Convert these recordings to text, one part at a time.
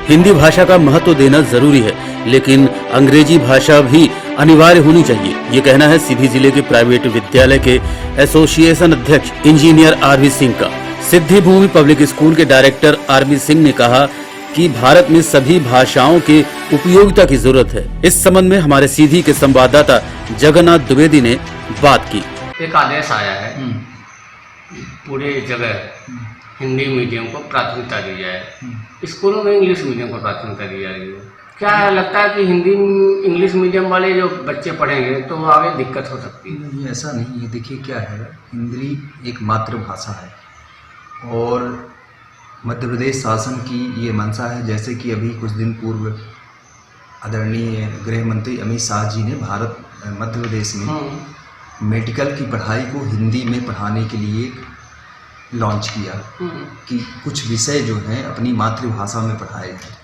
हिंदी भाषा का महत्व देना जरूरी है, लेकिन अंग्रेजी भाषा भी अनिवार्य होनी चाहिए। ये कहना है सीधी जिले के प्राइवेट विद्यालय के एसोसिएशन अध्यक्ष इंजीनियर आरबी सिंह का। सिद्धि भूमि पब्लिक स्कूल के डायरेक्टर आरबी सिंह ने कहा कि भारत में सभी भाषाओं के उपयोगिता की जरूरत है। इस संबंध में हमारे सीधी के संवाददाता जगन्नाथ द्विवेदी ने बात की। एक आदेश आया है पूरे जगह हिंदी मीडियम को प्राथमिकता दी जाए, स्कूलों में इंग्लिश मीडियम को प्राथमिकता दी जा रही है। क्या लगता है कि हिंदी इंग्लिश मीडियम वाले जो बच्चे पढ़ेंगे तो आगे दिक्कत हो सकती है? नहीं, ऐसा नहीं है। देखिए क्या है, हिंदी एक मातृभाषा है और मध्य प्रदेश शासन की ये मंशा है। जैसे कि अभी कुछ दिन पूर्व आदरणीय गृह मंत्री अमित शाह जी ने मध्य प्रदेश में मेडिकल की पढ़ाई को हिंदी में पढ़ाने के लिए लॉन्च किया कि कुछ विषय जो हैं अपनी मातृभाषा में पढ़ाए जाए।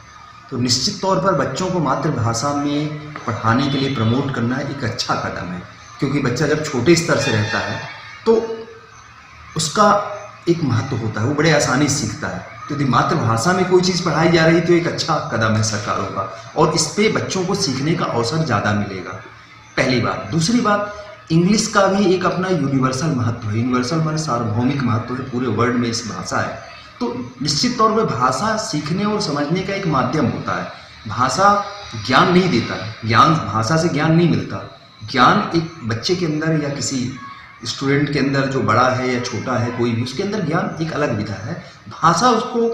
तो निश्चित तौर पर बच्चों को मातृभाषा में पढ़ाने के लिए प्रमोट करना एक अच्छा कदम है, क्योंकि बच्चा जब छोटे स्तर से रहता है तो उसका एक महत्व होता है, वो बड़े आसानी से सीखता है। तो यदि मातृभाषा में कोई चीज़ पढ़ाई जा रही तो एक अच्छा कदम है सरकारों का, और इस पे बच्चों को सीखने का अवसर ज़्यादा मिलेगा, पहली बात। दूसरी बात, इंग्लिश का भी एक अपना यूनिवर्सल महत्व है। यूनिवर्सल माने सार्वभौमिक महत्व है, पूरे वर्ल्ड में इस भाषा है। तो निश्चित तौर पर भाषा सीखने और समझने का एक माध्यम होता है। भाषा ज्ञान नहीं देता है, भाषा से ज्ञान नहीं मिलता। ज्ञान एक बच्चे के अंदर या किसी स्टूडेंट के अंदर, जो बड़ा है या छोटा है कोई भी, उसके अंदर ज्ञान एक अलग विधा है। भाषा उसको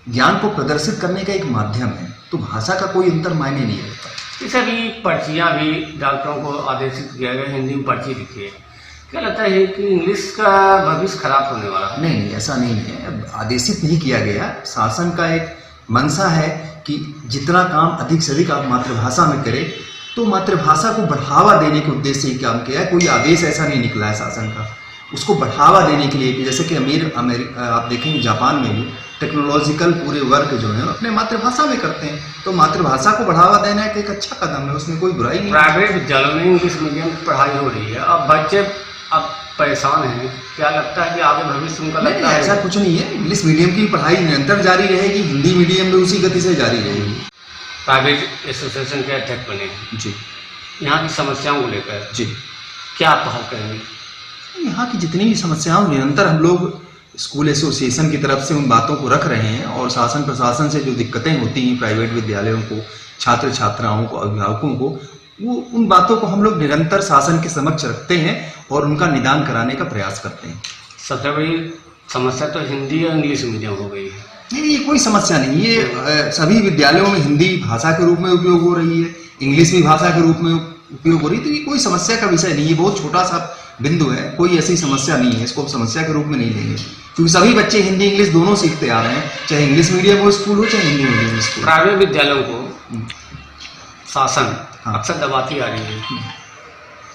ज्ञान को प्रदर्शित करने का एक माध्यम है। तो भाषा का कोई अंतर मायने नहीं रखता। जैसे अभी पर्चियाँ भी डॉक्टरों को आदेशित किया गया हिंदी में पर्ची लिखिए, क्या लगता है कि इंग्लिश का भविष्य खराब होने वाला है? नहीं, ऐसा नहीं है, आदेशित नहीं किया गया। शासन का एक मंशा है कि जितना काम अधिक से अधिक आप मातृभाषा में करें, तो मातृभाषा को बढ़ावा देने के उद्देश्य से ही काम किया है। कोई आदेश ऐसा नहीं निकला है शासन का, उसको बढ़ावा देने के लिए कि जैसे कि आप देखेंगे जापान में भी टेक्नोलॉजिकल पूरे वर्क जो है अपने मातृभाषा में करते हैं। तो मातृभाषा को बढ़ावा देना एक अच्छा कदम है, उसमें कोई बुराई नहीं। प्राइवेट विद्यालयों में इंग्लिश मीडियम की पढ़ाई हो रही है, अब बच्चे अब परेशान हैं, क्या लगता है कि आगे भविष्य उनका लगता है? ऐसा कुछ नहीं है, इंग्लिश मीडियम की पढ़ाई निरंतर जारी रहेगी, हिंदी मीडियम में उसी गति से जारी रहेगी। प्राइवेट एसोसिएशन के अध्यक्ष बने जी, यहाँ की समस्याओं को लेकर जी क्या पहल करेंगे? यहाँ की जितनी भी समस्याओं निरंतर हम लोग स्कूल एसोसिएशन की तरफ से उन बातों को रख रहे हैं, और शासन प्रशासन से जो दिक्कतें होती हैं प्राइवेट विद्यालयों को, छात्र छात्राओं को, अभिभावकों को, वो उन बातों को हम लोग निरंतर शासन के समक्ष रखते हैं और उनका निदान कराने का प्रयास करते हैं। सबसे बड़ी समस्या तो हिंदी और इंग्लिश मीडियम हो गई है। नहीं, ये कोई समस्या नहीं, ये सभी विद्यालयों में हिंदी भाषा के रूप में उपयोग हो रही है, इंग्लिश भी भाषा के रूप में उपयोग हो रही है। तो ये कोई समस्या का विषय नहीं है, बहुत छोटा सा बिंदु है, कोई ऐसी समस्या नहीं है, इसको समस्या के रूप में नहीं लेंगे, क्योंकि सभी बच्चे हिंदी इंग्लिश दोनों सीखते आ रहे हैं, चाहे इंग्लिश मीडियम हो स्कूल हो, चाहे हिंदी मीडियम स्कूल। प्राइवेट विद्यालयों को शासन अक्सर दबाती आ रही है।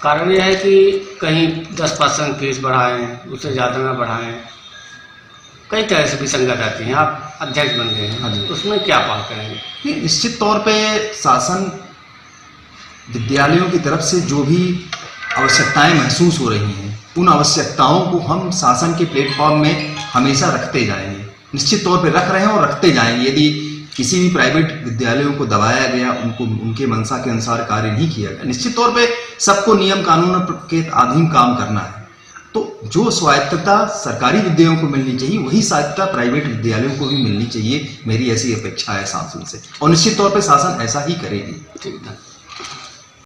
कारण यह है कि कहीं 10% फीस बढ़ाएं, उससे ज़्यादा ना बढ़ाएं, कई तरह से विसंगत आती हैं। आप अध्यक्ष बन गए हैं, उसमें क्या पहल करेंगे? निश्चित तौर पे शासन विद्यालयों की तरफ से जो भी आवश्यकताएं महसूस हो रही हैं, उन आवश्यकताओं को हम शासन के प्लेटफॉर्म में हमेशा रखते जाएंगे, निश्चित तौर पे रख रहे हैं और रखते जाएंगे। यदि किसी भी प्राइवेट विद्यालयों को दबाया गया, उनको उनके मंशा के अनुसार कार्य नहीं किया गया, निश्चित तौर पे सबको नियम कानून के अधीन काम करना है। तो जो स्वायत्तता सरकारी विद्यालयों को मिलनी चाहिए, वही स्वायत्तता प्राइवेट विद्यालयों को भी मिलनी चाहिए, मेरी ऐसी अपेक्षा है शासन से, और निश्चित तौर पे शासन ऐसा ही करेगी। ठीक है।